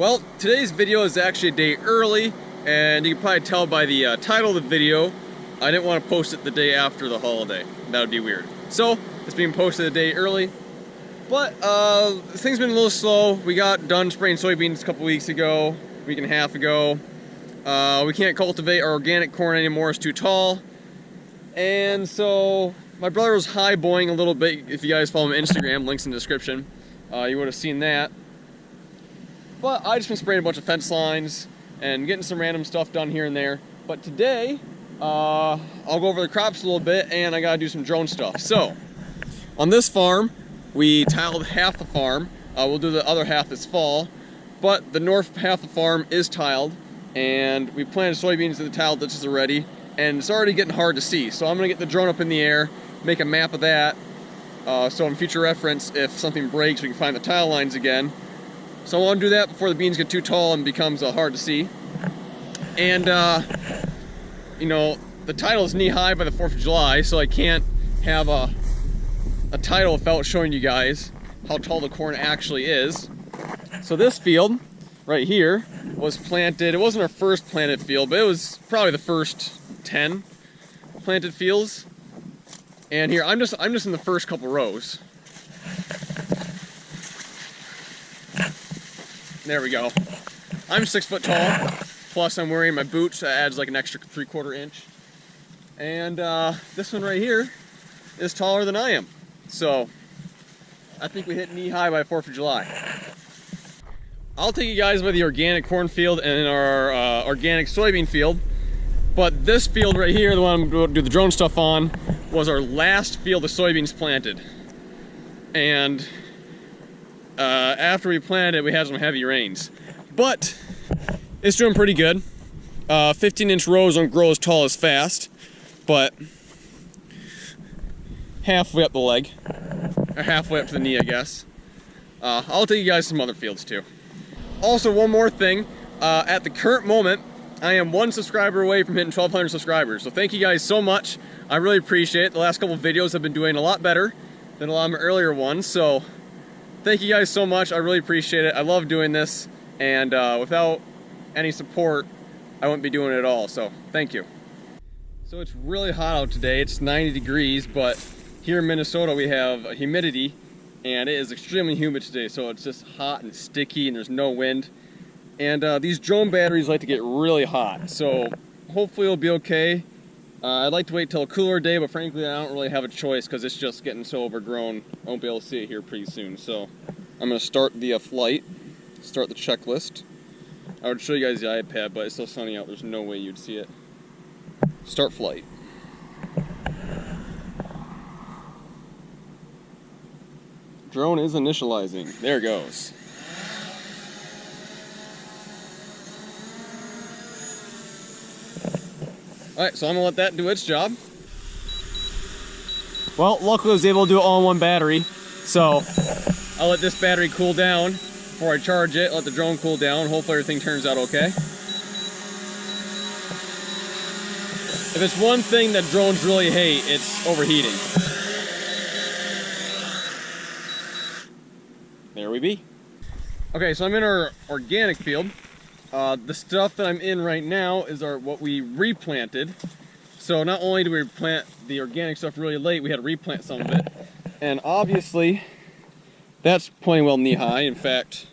Well, today's video is actually a day early, and you can probably tell by the title of the video, I didn't want to post it the day after the holiday. That would be weird. So, it's being posted a day early. But, things been a little slow. We got done spraying soybeans a couple weeks ago, a week and a half ago. We can't cultivate our organic corn anymore, it's too tall. And so, my brother was high-boying a little bit. If you guys follow him on Instagram, links in the description, you would have seen that. But I just been spraying a bunch of fence lines and getting some random stuff done here and there. But today, I'll go over the crops a little bit, and I gotta do some drone stuff. So, on this farm, we tiled half the farm. We'll do the other half this fall. But the north half of the farm is tiled, and we planted soybeans in the tiled ditches already, and it's already getting hard to see. So I'm gonna get the drone up in the air, make a map of that, so in future reference, if something breaks, we can find the tile lines again. So I want to do that before the beans get too tall and becomes hard to see. And, you know, the title is knee-high by the 4th of July, so I can't have a title without showing you guys how tall the corn actually is. So this field, right here, was planted. It wasn't our first planted field, but it was probably the first 10 planted fields. And here, I'm just in the first couple rows. There we go. I'm 6 foot tall, plus I'm wearing my boots, that adds like an extra 3/4 inch. And this one right here is taller than I am. So, I think we hit knee-high by 4th of July. I'll take you guys by the organic corn field and our organic soybean field. But this field right here, the one I'm going to do the drone stuff on, was our last field of soybeans planted. And after we planted it, we had some heavy rains. But it's doing pretty good. 15-inch rows don't grow as tall as fast, but halfway up the leg, or halfway up to the knee, I guess. I'll take you guys some other fields too. Also, one more thing. At the current moment, I am 1 subscriber away from hitting 1,200 subscribers. So thank you guys so much. I really appreciate it. The last couple of videos have been doing a lot better than a lot of my earlier ones. So thank you guys so much. I really appreciate it. I love doing this. And without any support, I wouldn't be doing it at all. So thank you. So it's really hot out today. It's 90 degrees, but here in Minnesota we have humidity, and it is extremely humid today. So it's just hot and sticky, and there's no wind. And these drone batteries like to get really hot, so hopefully it'll be okay. I'd like to wait till a cooler day, but frankly I don't really have a choice because it's just getting so overgrown. I won't be able to see it here pretty soon. So I'm going to start the flight, start the checklist. I would show you guys the iPad, but it's so sunny out, there's no way you'd see it. Start flight. Drone is initializing. There it goes. Alright, so I'm going to let that do its job. Well, luckily I was able to do it all in one battery. So, I'll let this battery cool down before I charge it, let the drone cool down, hopefully everything turns out okay. If it's one thing that drones really hate, it's overheating. There we be. Okay, so I'm in our organic field. The stuff that I'm in right now is what we replanted. So not only do we plant the organic stuff really late, we had to replant some of it. And obviously, that's plenty well knee-high. In fact,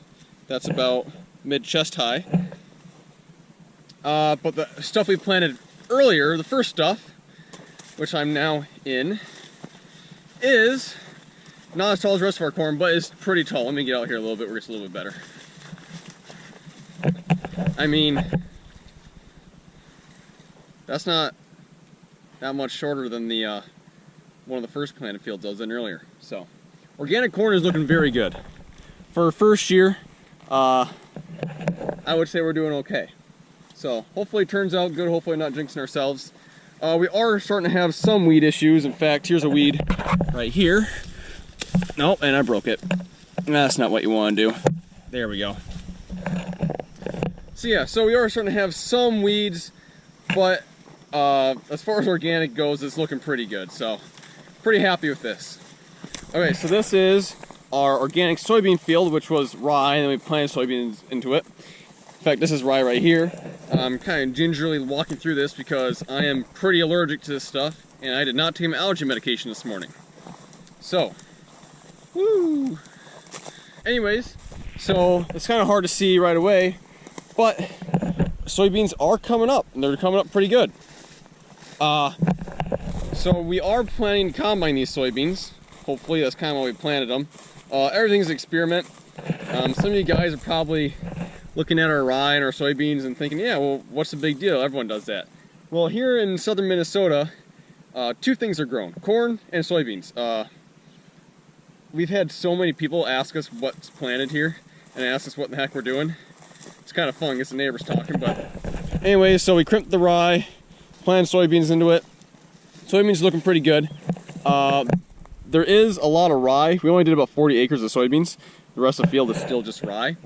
that's about mid-chest high. But the stuff we planted earlier, the first stuff, which I'm now in, is not as tall as the rest of our corn, but it's pretty tall. Let me get out here a little bit where it's a little bit better. I mean, that's not that much shorter than the one of the first planted fields I was in earlier. So, organic corn is looking very good. For our first year, I would say we're doing okay. So, hopefully it turns out good, hopefully not jinxing ourselves. We are starting to have some weed issues. In fact, here's a weed right here. Nope, and I broke it. That's not what you want to do. There we go. So yeah, so we are starting to have some weeds, but as far as organic goes, it's looking pretty good. So, pretty happy with this. Okay, so this is our organic soybean field, which was rye, and then we planted soybeans into it. In fact, this is rye right here. I'm kind of gingerly walking through this because I am pretty allergic to this stuff, and I did not take my allergy medication this morning. So, woo! Anyways, so it's kind of hard to see right away, but soybeans are coming up, and they're coming up pretty good. So we are planning to combine these soybeans. Hopefully, that's kind of why we planted them. Everything's an experiment. Some of you guys are probably looking at our rye and our soybeans and thinking, yeah, well, what's the big deal? Everyone does that. Well, here in southern Minnesota, two things are grown: corn and soybeans. We've had so many people ask us what's planted here and ask us what the heck we're doing. It's kind of fun, I guess the neighbors talking, but anyway, so we crimped the rye, planted soybeans into it. Soybeans looking pretty good. There is a lot of rye. We only did about 40 acres of soybeans. The rest of the field is still just rye.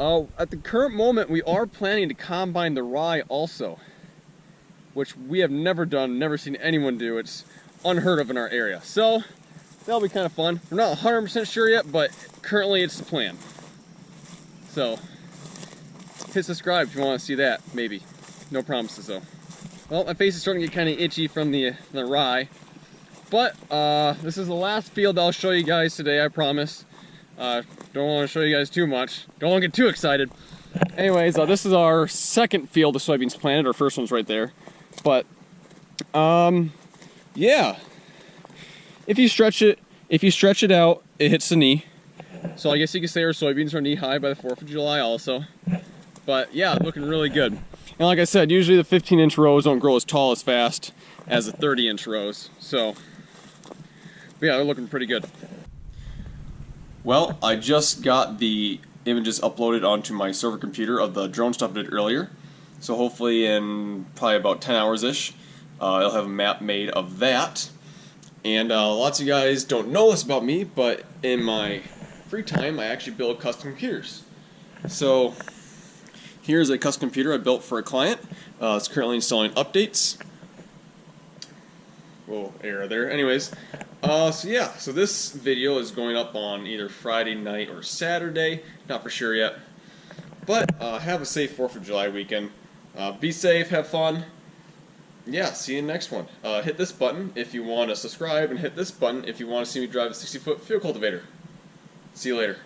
At the current moment, we are planning to combine the rye also, which we have never done, never seen anyone do. It's unheard of in our area. So that'll be kind of fun. We're not 100% sure yet, but currently it's the plan. So hit subscribe if you want to see that, maybe. No promises though. Well, my face is starting to get kind of itchy from the rye. But this is the last field I'll show you guys today, I promise. Don't want to show you guys too much. Don't want to get too excited. Anyways, this is our second field of soybeans planted. Our first one's right there. But, yeah. If you stretch it out, it hits the knee. So I guess you could say our soybeans are knee high by the 4th of July also. But yeah, looking really good. And like I said, usually the 15-inch rows don't grow as tall as fast as the 30-inch rows. So, yeah, they're looking pretty good. Well, I just got the images uploaded onto my server computer of the drone stuff I did earlier. So hopefully in probably about 10 hours-ish, I'll have a map made of that. And lots of you guys don't know this about me, but in my free time, I actually build custom computers. So here's a custom computer I built for a client. It's currently installing updates. Whoa, error there. Anyways, so yeah, so this video is going up on either Friday night or Saturday. Not for sure yet. But have a safe 4th of July weekend. Be safe, have fun. Yeah, see you in the next one. Hit this button if you want to subscribe, and hit this button if you want to see me drive a 60-foot field cultivator. See you later.